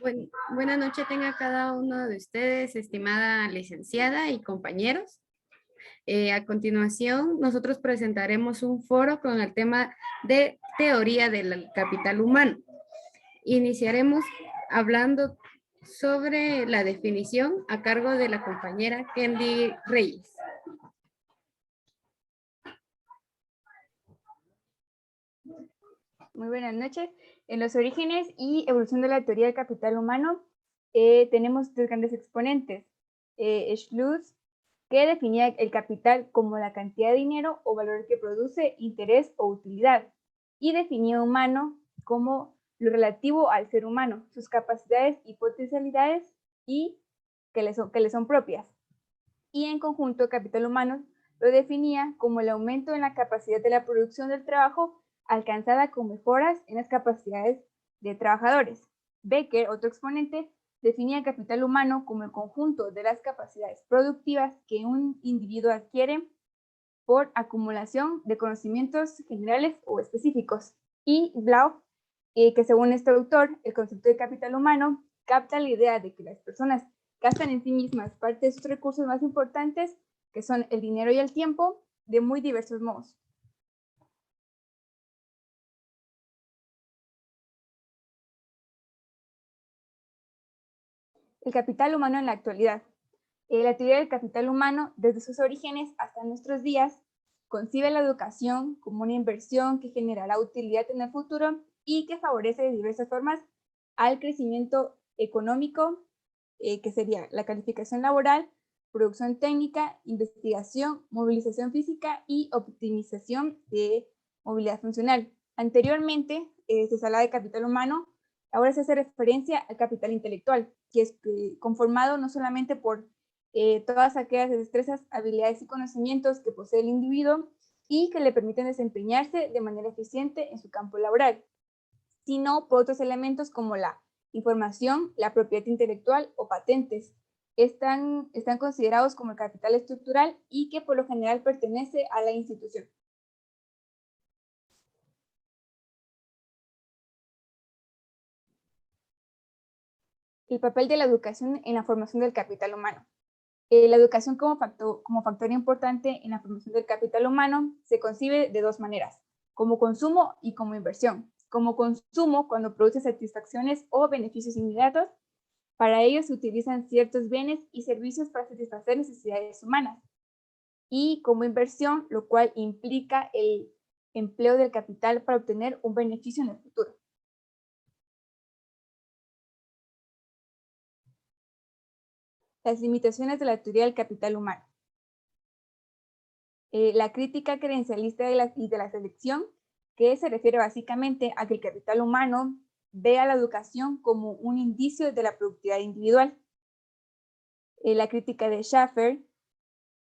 Buenas noches tenga cada uno de ustedes, estimada licenciada y compañeros. A continuación, nosotros presentaremos un foro con el tema de teoría del capital humano. Iniciaremos hablando sobre la definición a cargo de la compañera Kendi Reyes. Muy buenas noches. En los orígenes y evolución de la teoría del capital humano tenemos tres grandes exponentes. Schluss, que definía el capital como la cantidad de dinero o valor que produce interés o utilidad, y definía humano como lo relativo al ser humano, sus capacidades y potencialidades y que le son propias. Y en conjunto, el capital humano lo definía como el aumento en la capacidad de la producción del trabajo alcanzada con mejoras en las capacidades de trabajadores. Becker, otro exponente, definía el capital humano como el conjunto de las capacidades productivas que un individuo adquiere por acumulación de conocimientos generales o específicos. Y Blau, que según este autor, el concepto de capital humano capta la idea de que las personas gastan en sí mismas parte de sus recursos más importantes, que son el dinero y el tiempo, de muy diversos modos. El capital humano en la actualidad. La teoría del capital humano, desde sus orígenes hasta nuestros días, concibe la educación como una inversión que generará utilidad en el futuro y que favorece de diversas formas al crecimiento económico, que sería la calificación laboral, producción técnica, investigación, movilización física y optimización de movilidad funcional. Anteriormente se hablaba de capital humano, ahora se hace referencia al capital intelectual, que es conformado no solamente por todas aquellas destrezas, habilidades y conocimientos que posee el individuo y que le permiten desempeñarse de manera eficiente en su campo laboral, sino por otros elementos como la información, la propiedad intelectual o patentes. Están considerados como el capital estructural y que por lo general pertenece a la institución. El papel de la educación en la formación del capital humano. La educación como factor importante en la formación del capital humano se concibe de dos maneras, como consumo y como inversión. Como consumo, cuando produce satisfacciones o beneficios inmediatos, para ello se utilizan ciertos bienes y servicios para satisfacer necesidades humanas. Y como inversión, lo cual implica el empleo del capital para obtener un beneficio en el futuro. Las limitaciones de la teoría del capital humano. La crítica credencialista y de la selección, que se refiere básicamente a que el capital humano ve a la educación como un indicio de la productividad individual. La crítica de Schaffer,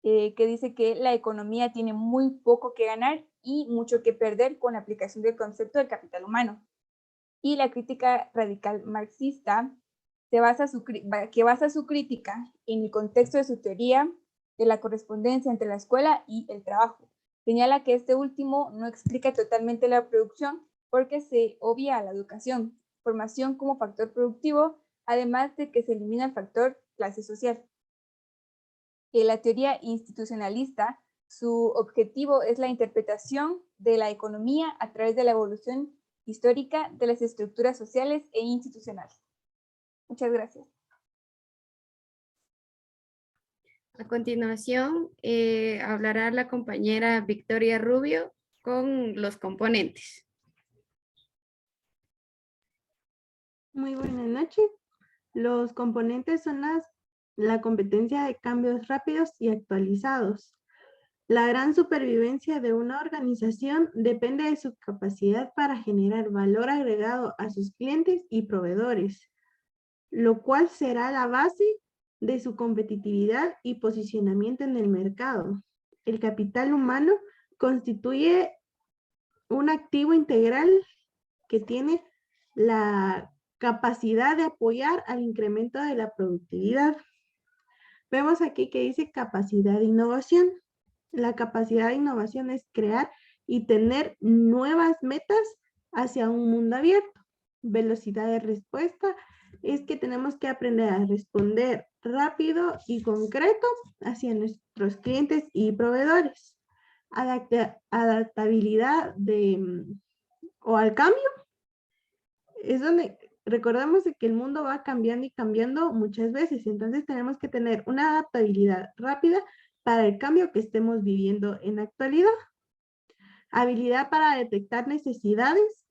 que dice que la economía tiene muy poco que ganar y mucho que perder con la aplicación del concepto del capital humano. Y la crítica radical marxista, que basa su crítica en el contexto de su teoría de la correspondencia entre la escuela y el trabajo. Señala que este último no explica totalmente la producción porque se obvia a la educación, formación como factor productivo, además de que se elimina el factor clase social. En la teoría institucionalista, su objetivo es la interpretación de la economía a través de la evolución histórica de las estructuras sociales e institucionales. Muchas gracias. A continuación, hablará la compañera Victoria Rubio con los componentes. Muy buenas noches. Los componentes son la competencia de cambios rápidos y actualizados. La gran supervivencia de una organización depende de su capacidad para generar valor agregado a sus clientes y proveedores, lo cual será la base de su competitividad y posicionamiento en el mercado. El capital humano constituye un activo integral que tiene la capacidad de apoyar al incremento de la productividad. Vemos aquí que dice capacidad de innovación. La capacidad de innovación es crear y tener nuevas metas hacia un mundo abierto. Velocidad de respuesta es que tenemos que aprender a responder rápido y concreto hacia nuestros clientes y proveedores. Adaptabilidad o al cambio es donde recordamos de que el mundo va cambiando y cambiando muchas veces, entonces tenemos que tener una adaptabilidad rápida para el cambio que estemos viviendo en la actualidad. Habilidad para detectar necesidades,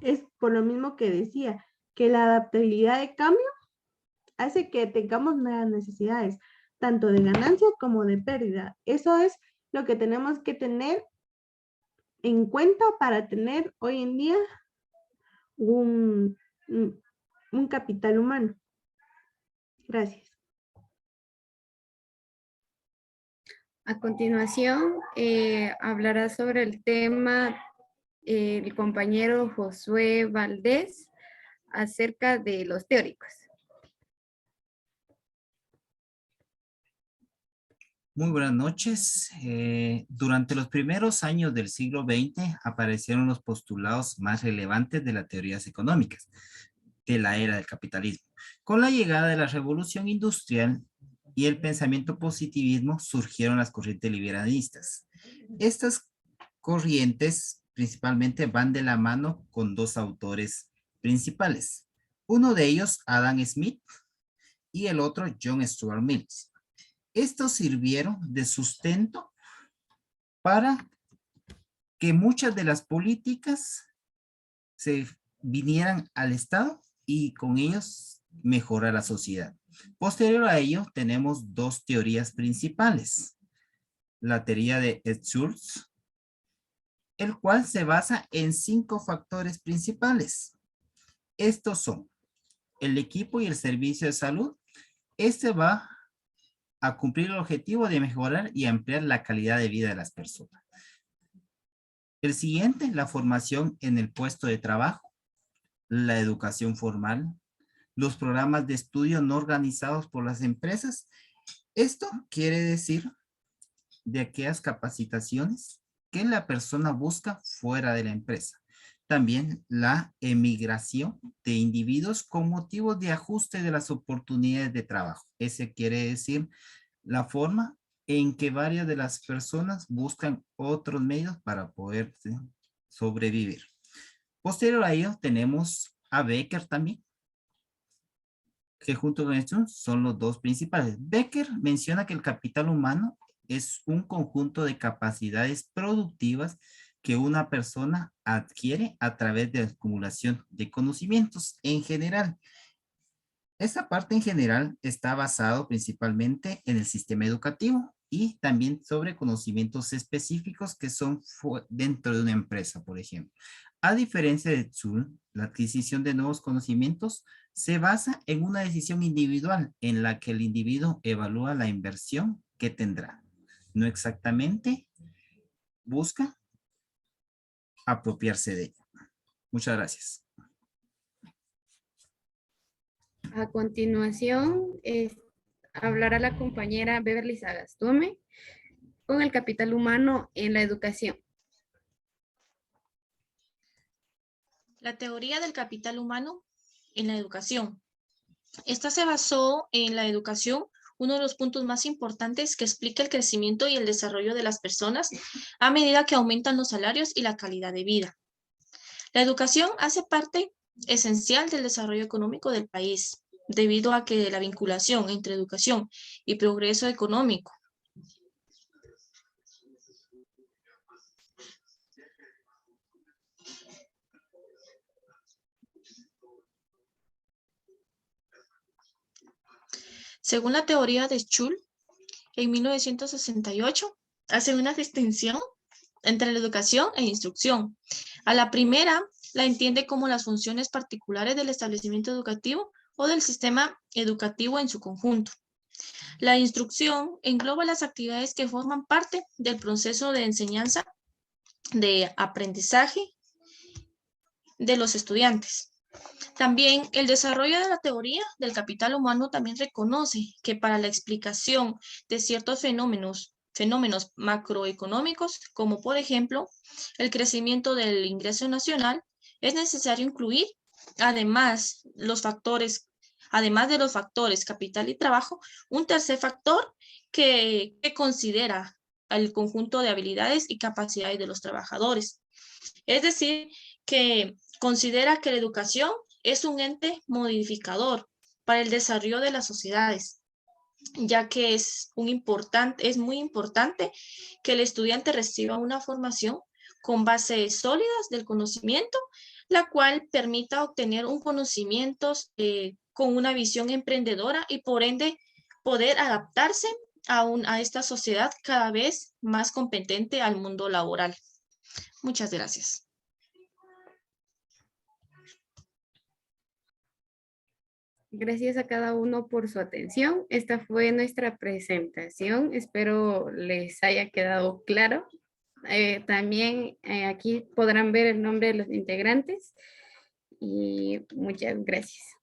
es por lo mismo que decía, que la adaptabilidad de cambio hace que tengamos nuevas necesidades, tanto de ganancia como de pérdida. Eso es lo que tenemos que tener en cuenta para tener hoy en día un capital humano. Gracias. A continuación, hablará sobre el tema el compañero Josué Valdés acerca de los teóricos. Muy buenas noches. Durante los primeros años del siglo XX aparecieron los postulados más relevantes de las teorías económicas de la era del capitalismo. Con la llegada de la revolución industrial y el pensamiento positivismo surgieron las corrientes liberalistas. Estas corrientes principalmente van de la mano con dos autores principales. Uno de ellos, Adam Smith, y el otro, John Stuart Mill. Estos sirvieron de sustento para que muchas de las políticas se vinieran al Estado y con ellos mejorar la sociedad. Posterior a ello, tenemos dos teorías principales. La teoría de Schultz, el cual se basa en 5 factores principales. Estos son el equipo y el servicio de salud. Este va a cumplir el objetivo de mejorar y ampliar la calidad de vida de las personas. El siguiente, la formación en el puesto de trabajo, la educación formal, los programas de estudio no organizados por las empresas. Esto quiere decir de aquellas capacitaciones que la persona busca fuera de la empresa. También la emigración de individuos con motivos de ajuste de las oportunidades de trabajo. Ese quiere decir la forma en que varias de las personas buscan otros medios para poder sobrevivir. Posterior a ello tenemos a Becker también, que junto con estos son los dos principales. Becker menciona que el capital humano es un conjunto de capacidades productivas que una persona adquiere a través de la acumulación de conocimientos en general. Esta parte en general está basado principalmente en el sistema educativo y también sobre conocimientos específicos que son dentro de una empresa, por ejemplo. A diferencia de Schultz, la adquisición de nuevos conocimientos se basa en una decisión individual en la que el individuo evalúa la inversión que tendrá. No exactamente busca apropiarse de ella. Muchas gracias. A continuación, hablará la compañera Beverly Sagastume con el capital humano en la educación. La teoría del capital humano en la educación. Esta se basó en la educación, uno de los puntos más importantes que explica el crecimiento y el desarrollo de las personas a medida que aumentan los salarios y la calidad de vida. La educación hace parte esencial del desarrollo económico del país, debido a que la vinculación entre educación y progreso económico según la teoría de Schultz, en 1968, hace una distinción entre la educación e instrucción. A la primera, la entiende como las funciones particulares del establecimiento educativo o del sistema educativo en su conjunto. La instrucción engloba las actividades que forman parte del proceso de enseñanza, de aprendizaje de los estudiantes. También el desarrollo de la teoría del capital humano también reconoce que para la explicación de ciertos fenómenos macroeconómicos, como por ejemplo el crecimiento del ingreso nacional, es necesario incluir Además de los factores capital y trabajo, un tercer factor que considera el conjunto de habilidades y capacidades de los trabajadores. Es decir, que considera que la educación es un ente modificador para el desarrollo de las sociedades, ya que es muy importante que el estudiante reciba una formación con bases sólidas del conocimiento, la cual permita obtener un conocimiento con una visión emprendedora y por ende poder adaptarse a esta sociedad cada vez más competente al mundo laboral. Muchas gracias. Gracias a cada uno por su atención. Esta fue nuestra presentación. Espero les haya quedado claro. También aquí podrán ver el nombre de los integrantes y muchas gracias.